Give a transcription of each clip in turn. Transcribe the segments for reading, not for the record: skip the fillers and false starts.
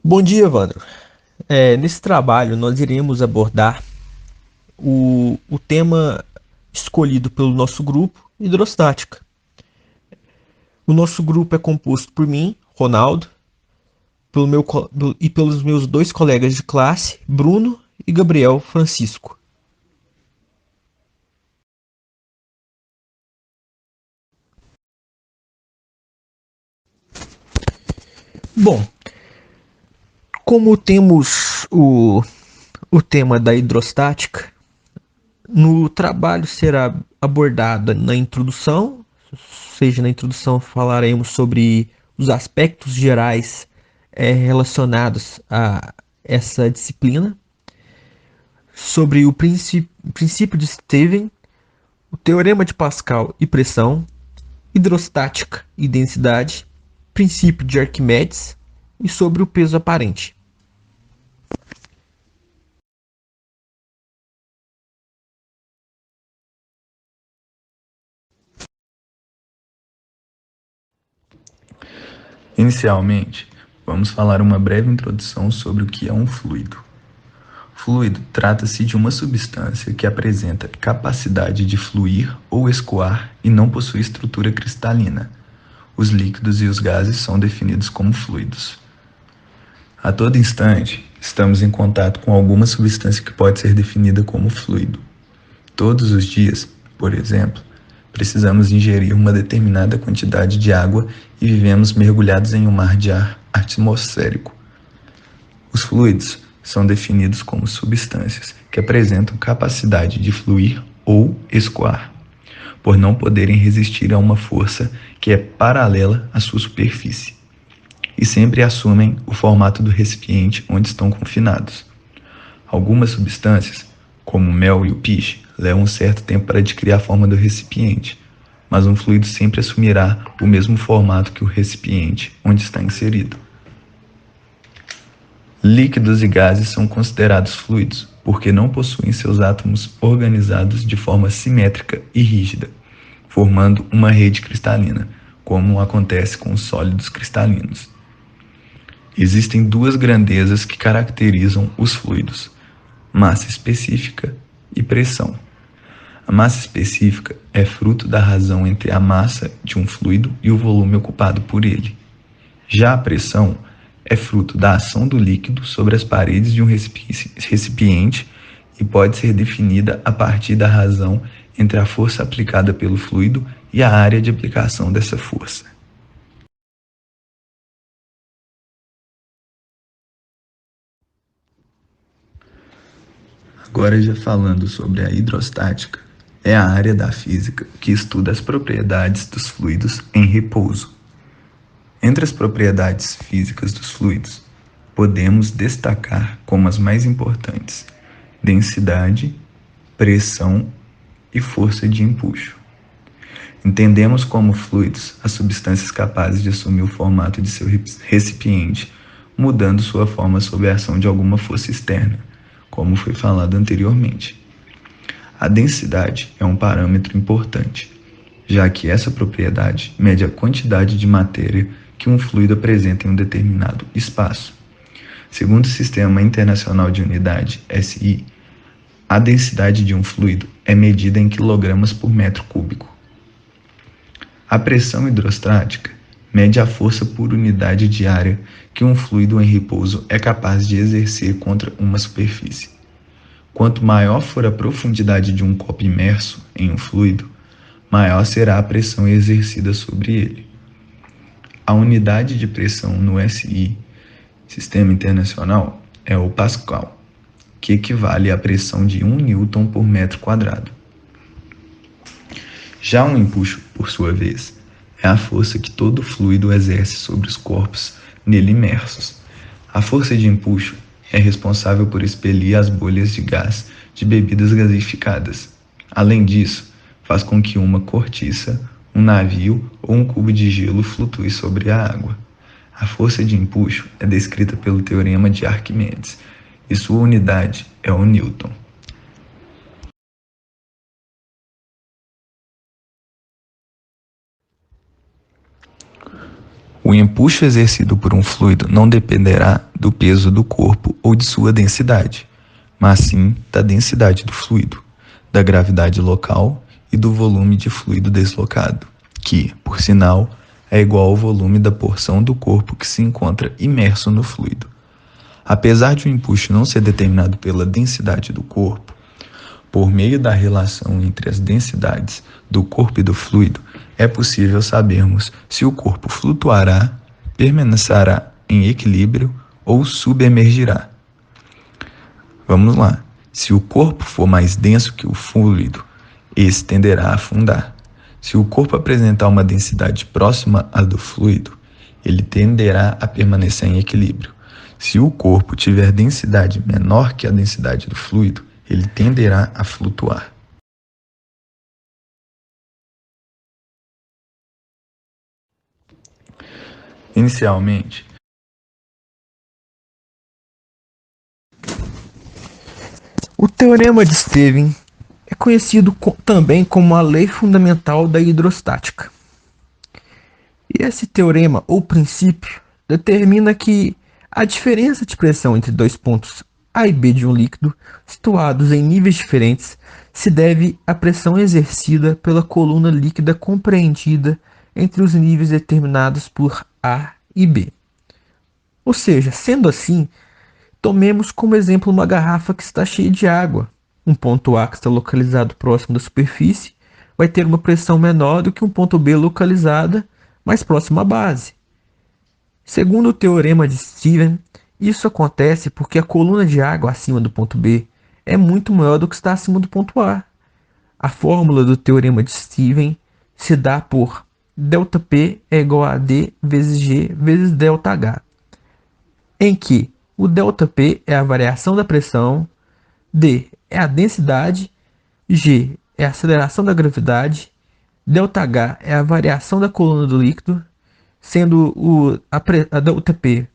Bom dia, Evandro. Nesse trabalho, nós iremos abordar o tema escolhido pelo nosso grupo, hidrostática. O nosso grupo é composto por mim, Ronaldo, e pelos meus dois colegas de classe, Bruno e Gabriel Francisco. Bom, como temos o tema da hidrostática, no trabalho será abordada na introdução, ou seja, na introdução falaremos sobre os aspectos gerais relacionados a essa disciplina, sobre o princípio de Steven, o teorema de Pascal e pressão, hidrostática e densidade, princípio de Arquimedes e sobre o peso aparente. Inicialmente, vamos falar uma breve introdução sobre o que é um fluido. Fluido trata-se de uma substância que apresenta capacidade de fluir ou escoar e não possui estrutura cristalina. Os líquidos e os gases são definidos como fluidos. A todo instante, estamos em contato com alguma substância que pode ser definida como fluido. Todos os dias, por exemplo, precisamos ingerir uma determinada quantidade de água e vivemos mergulhados em um mar de ar atmosférico. Os fluidos são definidos como substâncias que apresentam capacidade de fluir ou escoar, por não poderem resistir a uma força que é paralela à sua superfície, e sempre assumem o formato do recipiente onde estão confinados. Algumas substâncias, como o mel e o piche, levam um certo tempo para adquirir a forma do recipiente, mas um fluido sempre assumirá o mesmo formato que o recipiente onde está inserido. Líquidos e gases são considerados fluidos porque não possuem seus átomos organizados de forma simétrica e rígida, formando uma rede cristalina, como acontece com os sólidos cristalinos. Existem duas grandezas que caracterizam os fluidos: massa específica e pressão. A massa específica é fruto da razão entre a massa de um fluido e o volume ocupado por ele. Já a pressão é fruto da ação do líquido sobre as paredes de um recipiente e pode ser definida a partir da razão entre a força aplicada pelo fluido e a área de aplicação dessa força. Agora, já falando sobre a hidrostática, é a área da física que estuda as propriedades dos fluidos em repouso. Entre as propriedades físicas dos fluidos, podemos destacar como as mais importantes: densidade, pressão e força de empuxo. Entendemos como fluidos as substâncias capazes de assumir o formato de seu recipiente, mudando sua forma sob a ação de alguma força externa, como foi falado anteriormente. A densidade é um parâmetro importante, já que essa propriedade mede a quantidade de matéria que um fluido apresenta em um determinado espaço. Segundo o Sistema Internacional de Unidade, SI, a densidade de um fluido é medida em quilogramas por metro cúbico. A pressão hidrostática mede a força por unidade de área que um fluido em repouso é capaz de exercer contra uma superfície. Quanto maior for a profundidade de um copo imerso em um fluido, maior será a pressão exercida sobre ele. A unidade de pressão no SI, Sistema Internacional, é o Pascal, que equivale à pressão de 1 newton por metro quadrado. Já um empuxo, por sua vez, é a força que todo fluido exerce sobre os corpos nele imersos. A força de empuxo é responsável por expelir as bolhas de gás de bebidas gasificadas. Além disso, faz com que uma cortiça, um navio ou um cubo de gelo flutue sobre a água. A força de empuxo é descrita pelo teorema de Arquimedes, e sua unidade é o newton. O empuxo exercido por um fluido não dependerá do peso do corpo ou de sua densidade, mas sim da densidade do fluido, da gravidade local e do volume de fluido deslocado, que, por sinal, é igual ao volume da porção do corpo que se encontra imerso no fluido. Apesar de o empuxo não ser determinado pela densidade do corpo, por meio da relação entre as densidades do corpo e do fluido, é possível sabermos se o corpo flutuará, permanecerá em equilíbrio ou subemergirá. Vamos lá. Se o corpo for mais denso que o fluido, esse tenderá a afundar. Se o corpo apresentar uma densidade próxima à do fluido, ele tenderá a permanecer em equilíbrio. Se o corpo tiver densidade menor que a densidade do fluido, ele tenderá a flutuar. Inicialmente, O Teorema de Stevens é conhecido também como a lei fundamental da hidrostática. E esse teorema ou princípio determina que a diferença de pressão entre dois pontos A e B de um líquido, situados em níveis diferentes, se deve à pressão exercida pela coluna líquida compreendida entre os níveis determinados por A e B. Ou seja, sendo assim, tomemos como exemplo uma garrafa que está cheia de água. Um ponto A que está localizado próximo da superfície vai ter uma pressão menor do que um ponto B localizada mais próximo à base. Segundo o teorema de Stevens, isso acontece porque a coluna de água acima do ponto B é muito maior do que está acima do ponto A. A fórmula do teorema de Stevens se dá por ΔP é igual a D vezes G vezes ΔH, em que o ΔP é a variação da pressão, D é a densidade, G é a aceleração da gravidade, ΔH é a variação da coluna do líquido, sendo a ΔP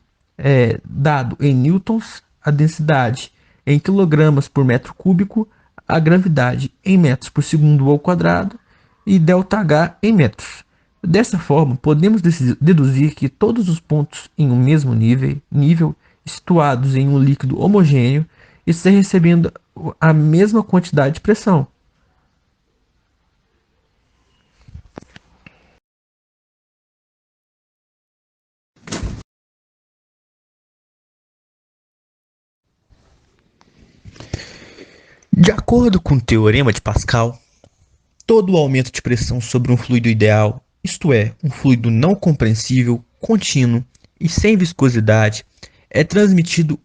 dado em newtons, a densidade em quilogramas por metro cúbico, a gravidade em metros por segundo ao quadrado e ΔH em metros. Dessa forma, podemos deduzir que todos os pontos em um mesmo nível situados em um líquido homogêneo estão recebendo a mesma quantidade de pressão. De acordo com o teorema de Pascal, todo aumento de pressão sobre um fluido ideal, isto é, um fluido não compreensível, contínuo e sem viscosidade, é transmitido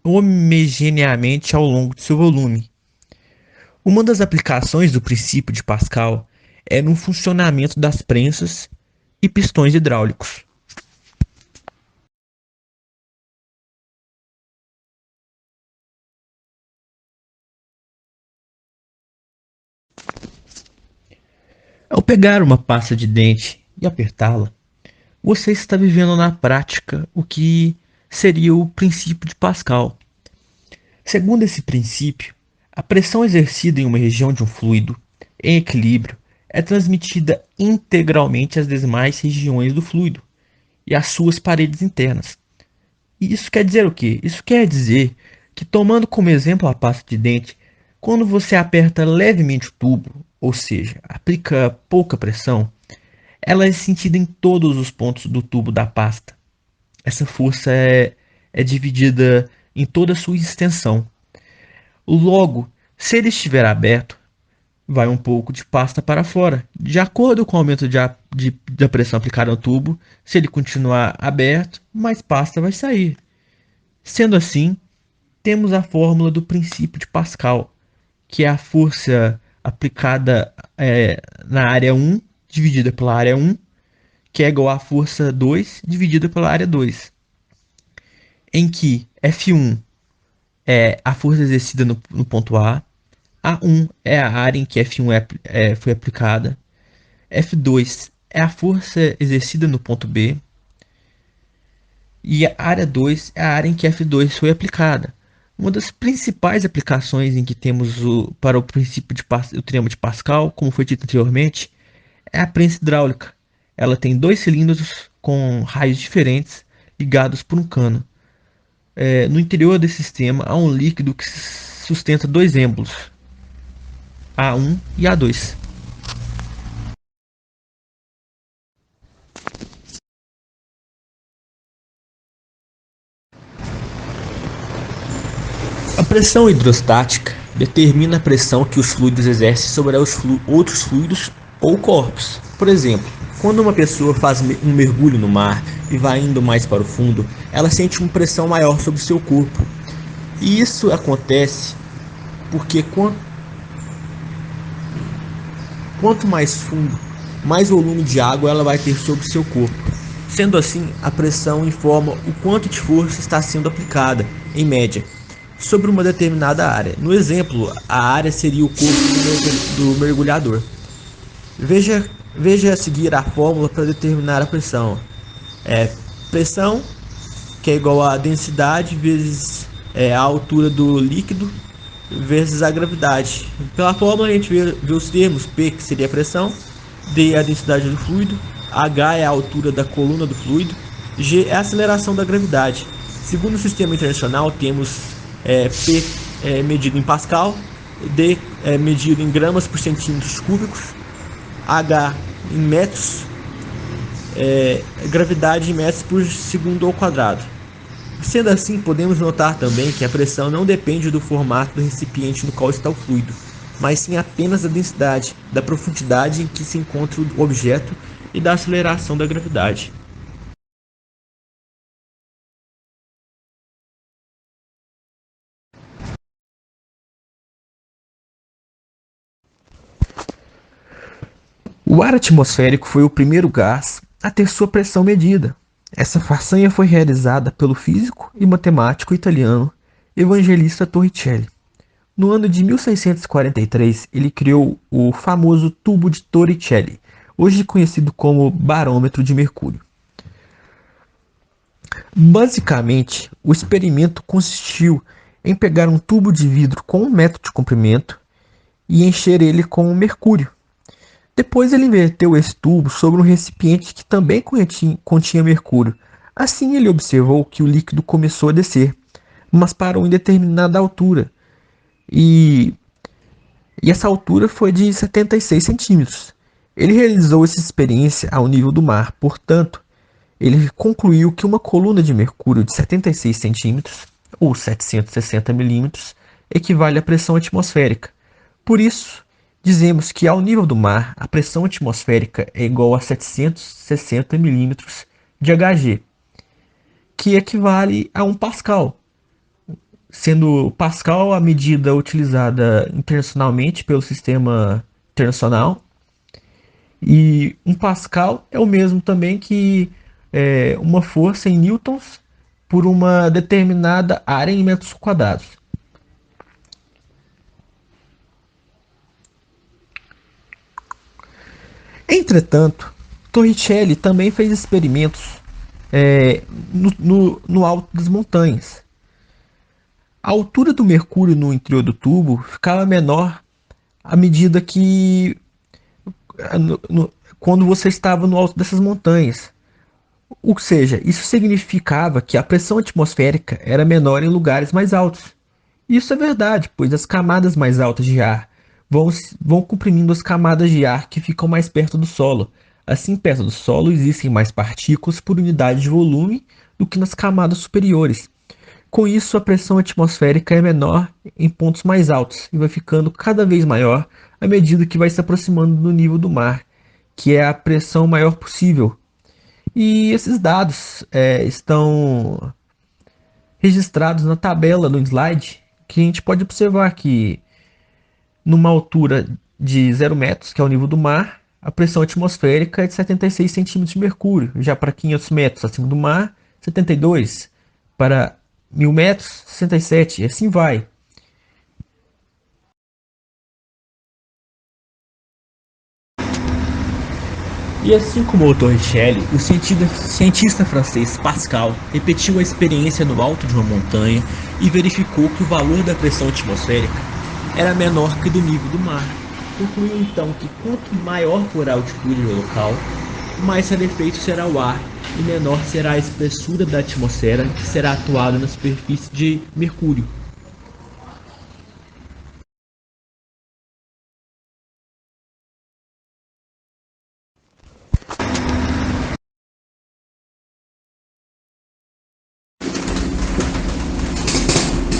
homogeneamente ao longo de seu volume. Uma das aplicações do princípio de Pascal é no funcionamento das prensas e pistões hidráulicos. Ao pegar uma pasta de dente e apertá-la, você está vivendo na prática o que seria o princípio de Pascal. Segundo esse princípio, a pressão exercida em uma região de um fluido em equilíbrio é transmitida integralmente às demais regiões do fluido e às suas paredes internas. E isso quer dizer o quê? Isso quer dizer que, tomando como exemplo a pasta de dente, quando você aperta levemente o tubo, ou seja, aplica pouca pressão, ela é sentida em todos os pontos do tubo da pasta. Essa força é dividida em toda a sua extensão. Logo, se ele estiver aberto, vai um pouco de pasta para fora, de acordo com o aumento da pressão aplicada ao tubo. Se ele continuar aberto, mais pasta vai sair. Sendo assim, temos a fórmula do princípio de Pascal, que é a força aplicada na área 1 dividida pela área 1, que é igual à força 2 dividida pela área 2, em que F1 é a força exercida no ponto A1 é a área em que F1 foi aplicada, F2 é a força exercida no ponto B, e a área 2 é a área em que F2 foi aplicada. Uma das principais aplicações em que temos para o princípio o teorema de Pascal, como foi dito anteriormente, é a prensa hidráulica. ela tem dois cilindros com raios diferentes ligados por um cano. No interior desse sistema há um líquido que sustenta dois êmbolos, A1 e A2. A pressão hidrostática determina a pressão que os fluidos exercem sobre os outros fluidos ou corpos. Por exemplo, quando uma pessoa faz um mergulho no mar e vai indo mais para o fundo, ela sente uma pressão maior sobre o seu corpo. E isso acontece porque quanto mais fundo, mais volume de água ela vai ter sobre o seu corpo. Sendo assim, a pressão informa o quanto de força está sendo aplicada, em média, sobre uma determinada área. No exemplo, a área seria o corpo do mergulhador. Veja a seguir a fórmula para determinar a pressão. Pressão, que é igual a densidade vezes a altura do líquido vezes a gravidade. Pela fórmula a gente vê os termos: P, que seria a pressão, D é a densidade do fluido, H é a altura da coluna do fluido, G é a aceleração da gravidade. Segundo o sistema internacional, temos P medido em Pascal, D medido em gramas por centímetros cúbicos, H em metros, gravidade em metros por segundo ao quadrado. Sendo assim, podemos notar também que a pressão não depende do formato do recipiente no qual está o fluido, mas sim apenas da densidade, da profundidade em que se encontra o objeto e da aceleração da gravidade. O ar atmosférico foi o primeiro gás a ter sua pressão medida. Essa façanha foi realizada pelo físico e matemático italiano Evangelista Torricelli. No ano de 1643, ele criou o famoso tubo de Torricelli, hoje conhecido como barômetro de mercúrio. Basicamente, o experimento consistiu em pegar um tubo de vidro com 1 metro de comprimento e encher ele com mercúrio. Depois ele inverteu esse tubo sobre um recipiente que também continha mercúrio. Assim ele observou que o líquido começou a descer, mas parou em determinada altura. E essa altura foi de 76 centímetros. Ele realizou essa experiência ao nível do mar, portanto, ele concluiu que uma coluna de mercúrio de 76 centímetros, ou 760 milímetros, equivale à pressão atmosférica. Por isso, dizemos que ao nível do mar, a pressão atmosférica é igual a 760 milímetros de Hg, que equivale a 1 Pascal, sendo Pascal a medida utilizada internacionalmente pelo sistema internacional. E 1 Pascal é o mesmo também que uma força em newtons por uma determinada área em metros quadrados. Entretanto, Torricelli também fez experimentos no alto das montanhas. A altura do mercúrio no interior do tubo ficava menor à medida que quando você estava no alto dessas montanhas. Ou seja, isso significava que a pressão atmosférica era menor em lugares mais altos. Isso é verdade, pois as camadas mais altas de ar vão comprimindo as camadas de ar que ficam mais perto do solo. Assim, perto do solo existem mais partículas por unidade de volume do que nas camadas superiores. Com isso, a pressão atmosférica é menor em pontos mais altos e vai ficando cada vez maior à medida que vai se aproximando do nível do mar, que é a pressão maior possível. E esses dados estão registrados na tabela do slide, que a gente pode observar que numa altura de 0 metros, que é o nível do mar, a pressão atmosférica é de 76 centímetros de mercúrio. Já para 500 metros acima do mar, 72. Para 1000 metros, 67. E assim vai. E assim como o Torricelli, o cientista francês Pascal repetiu a experiência no alto de uma montanha e verificou que o valor da pressão atmosférica era menor que do nível do mar. Concluiu então que quanto maior for a altitude do local, mais rarefeito será o ar e menor será a espessura da atmosfera que será atuada na superfície de Mercúrio.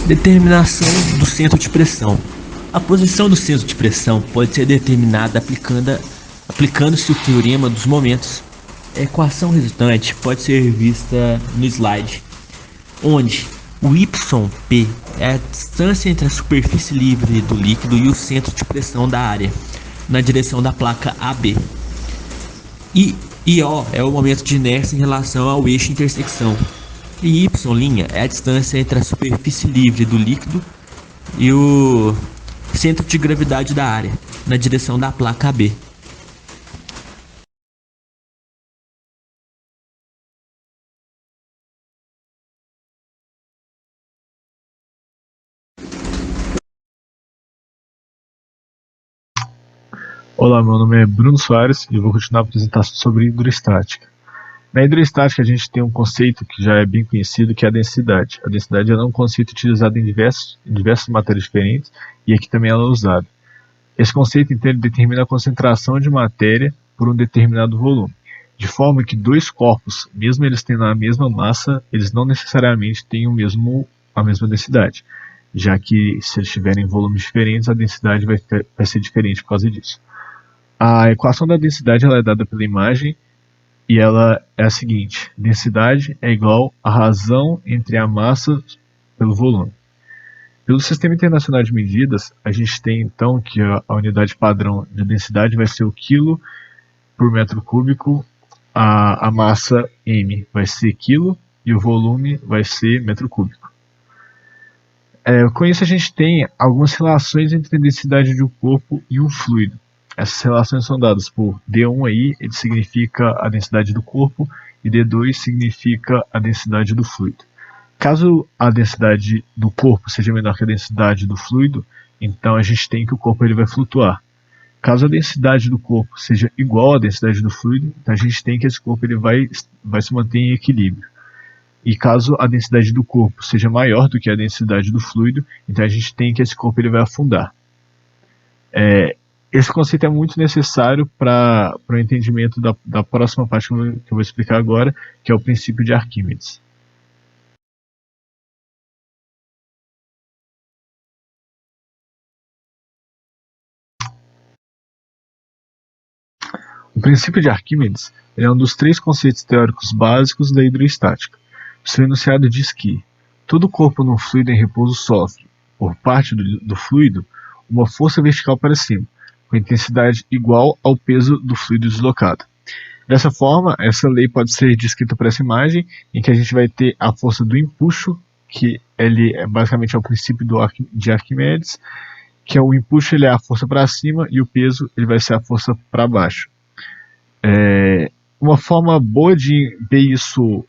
Determinação do centro de pressão. A posição do centro de pressão pode ser determinada aplicando-se o teorema dos momentos. A equação resultante pode ser vista no slide, onde o YP é a distância entre a superfície livre do líquido e o centro de pressão da área, na direção da placa AB. E O é o momento de inércia em relação ao eixo intersecção. E Y' é a distância entre a superfície livre do líquido e o centro de gravidade da área, na direção da placa AB. Olá, meu nome é Bruno Soares e vou continuar a apresentação sobre hidroestática. Na hidroestática a gente tem um conceito que já é bem conhecido, que é a densidade. A densidade é um conceito utilizado em diversas matérias diferentes e aqui também ela é usada. Esse conceito então, ele determina a concentração de matéria por um determinado volume, de forma que dois corpos, mesmo eles tendo a mesma massa, eles não necessariamente têm a mesma densidade, já que se eles tiverem volumes diferentes, a densidade vai ser diferente por causa disso. A equação da densidade ela é dada pela imagem e ela é a seguinte: densidade é igual à razão entre a massa pelo volume. Pelo Sistema Internacional de Medidas, a gente tem então que a unidade padrão de densidade vai ser o quilo por metro cúbico, a massa m vai ser quilo e o volume vai ser metro cúbico. Com isso a gente tem algumas relações entre a densidade de um corpo e um fluido. Essas relações são dadas por D1 aí, ele significa a densidade do corpo, e D2 significa a densidade do fluido. Caso a densidade do corpo seja menor que a densidade do fluido, então a gente tem que o corpo ele vai flutuar. Caso a densidade do corpo seja igual à densidade do fluido, então a gente tem que esse corpo ele vai se manter em equilíbrio. E caso a densidade do corpo seja maior do que a densidade do fluido, então a gente tem que esse corpo ele vai afundar. Esse conceito é muito necessário para o entendimento da próxima parte que eu vou explicar agora, que é o princípio de Arquímedes. O princípio de Arquímedes é um dos três conceitos teóricos básicos da hidroestática. O seu enunciado diz que todo corpo num fluido em repouso sofre, por parte do fluido, uma força vertical para cima, com intensidade igual ao peso do fluido deslocado. Dessa forma, essa lei pode ser descrita por essa imagem, em que a gente vai ter a força do empuxo, que ele basicamente é o princípio de Arquimedes, que é o empuxo ele é a força para cima e o peso ele vai ser a força para baixo. Uma forma boa de ver isso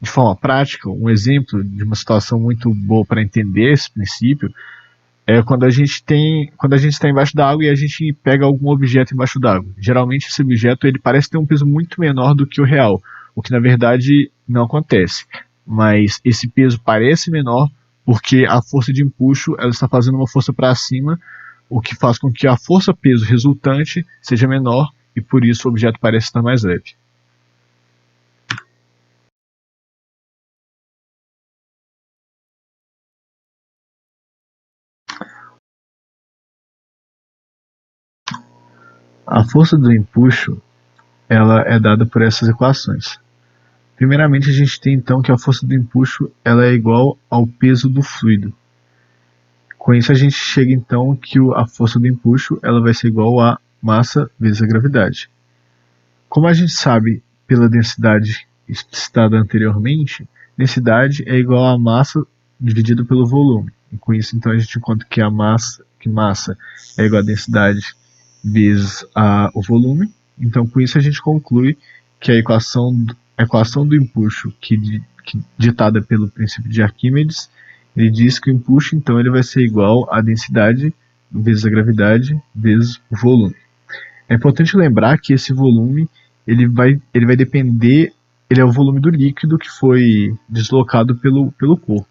de forma prática, um exemplo de uma situação muito boa para entender esse princípio, é quando a gente está embaixo da água e a gente pega algum objeto embaixo d'água. Geralmente esse objeto ele parece ter um peso muito menor do que o real, o que na verdade não acontece. Mas esse peso parece menor porque a força de empuxo ela está fazendo uma força para cima, o que faz com que a força-peso resultante seja menor e por isso o objeto parece estar mais leve. A força do empuxo ela é dada por essas equações. Primeiramente, a gente tem então que a força do empuxo ela é igual ao peso do fluido. Com isso, a gente chega então que a força do empuxo ela vai ser igual a massa vezes a gravidade. Como a gente sabe pela densidade explicitada anteriormente, densidade é igual a massa dividido pelo volume. E com isso, então, a gente encontra que massa é igual a densidade vezes o volume. Então, com isso, a gente conclui que a equação do empuxo, ditada pelo princípio de Arquímedes, ele diz que o empuxo, então, ele vai ser igual a densidade vezes a gravidade vezes o volume. É importante lembrar que esse volume ele vai depender, ele é o volume do líquido que foi deslocado pelo corpo.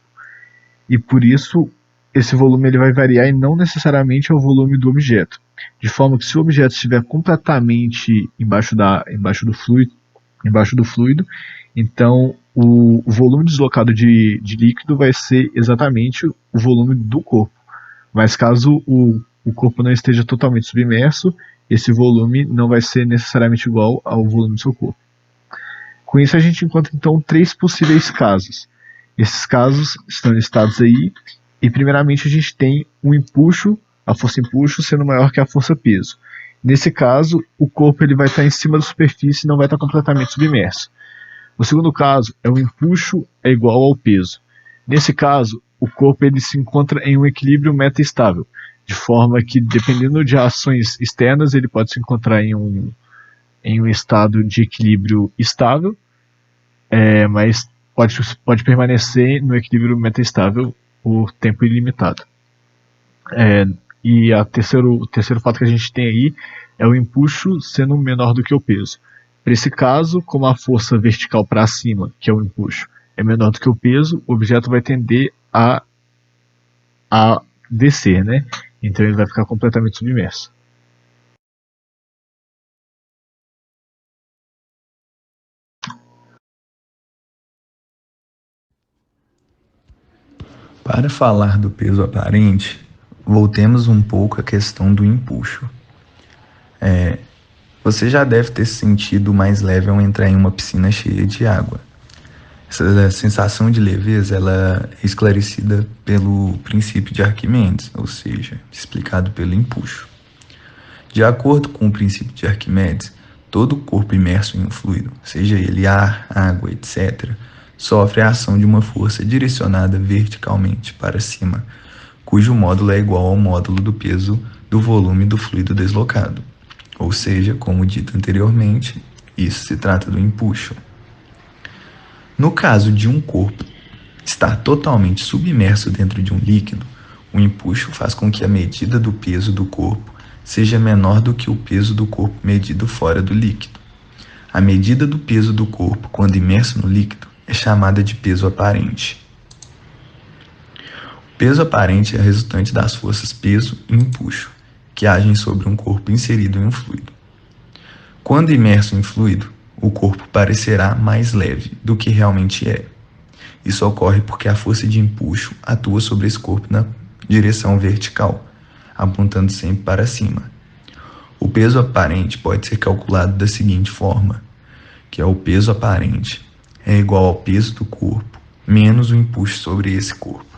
E por isso, esse volume ele vai variar e não necessariamente é o volume do objeto. De forma que se o objeto estiver completamente embaixo do fluido, então o volume deslocado de líquido vai ser exatamente o volume do corpo. Mas caso o corpo não esteja totalmente submerso, esse volume não vai ser necessariamente igual ao volume do seu corpo. Com isso a gente encontra então 3 possíveis casos. Esses casos estão listados aí, e primeiramente a gente tem a força empuxo sendo maior que a força peso. Nesse caso, o corpo ele vai estar em cima da superfície e não vai estar completamente submerso. O segundo caso é o empuxo é igual ao peso. Nesse caso, o corpo ele se encontra em um equilíbrio metaestável, de forma que, dependendo de ações externas, ele pode se encontrar em um estado de equilíbrio estável, mas pode permanecer no equilíbrio metaestável por tempo ilimitado. E o terceiro fato que a gente tem aí é o empuxo sendo menor do que o peso. Para esse caso, como a força vertical para cima, que é o empuxo, é menor do que o peso, o objeto vai tender a descer, né? Então ele vai ficar completamente submerso. Para falar do peso aparente, voltemos um pouco à questão do empuxo. Você já deve ter se sentido mais leve ao entrar em uma piscina cheia de água. Essa sensação de leveza ela é esclarecida pelo princípio de Arquimedes, ou seja, explicado pelo empuxo. De acordo com o princípio de Arquimedes, todo corpo imerso em um fluido, seja ele ar, água, etc., sofre a ação de uma força direcionada verticalmente para cima, cujo módulo é igual ao módulo do peso do volume do fluido deslocado. Ou seja, como dito anteriormente, isso se trata do empuxo. No caso de um corpo estar totalmente submerso dentro de um líquido, o empuxo faz com que a medida do peso do corpo seja menor do que o peso do corpo medido fora do líquido. A medida do peso do corpo quando imerso no líquido é chamada de peso aparente. O peso aparente é resultante das forças peso e empuxo, que agem sobre um corpo inserido em um fluido. Quando imerso em fluido, o corpo parecerá mais leve do que realmente é. Isso ocorre porque a força de empuxo atua sobre esse corpo na direção vertical, apontando sempre para cima. O peso aparente pode ser calculado da seguinte forma, que é o peso aparente é igual ao peso do corpo menos o empuxo sobre esse corpo.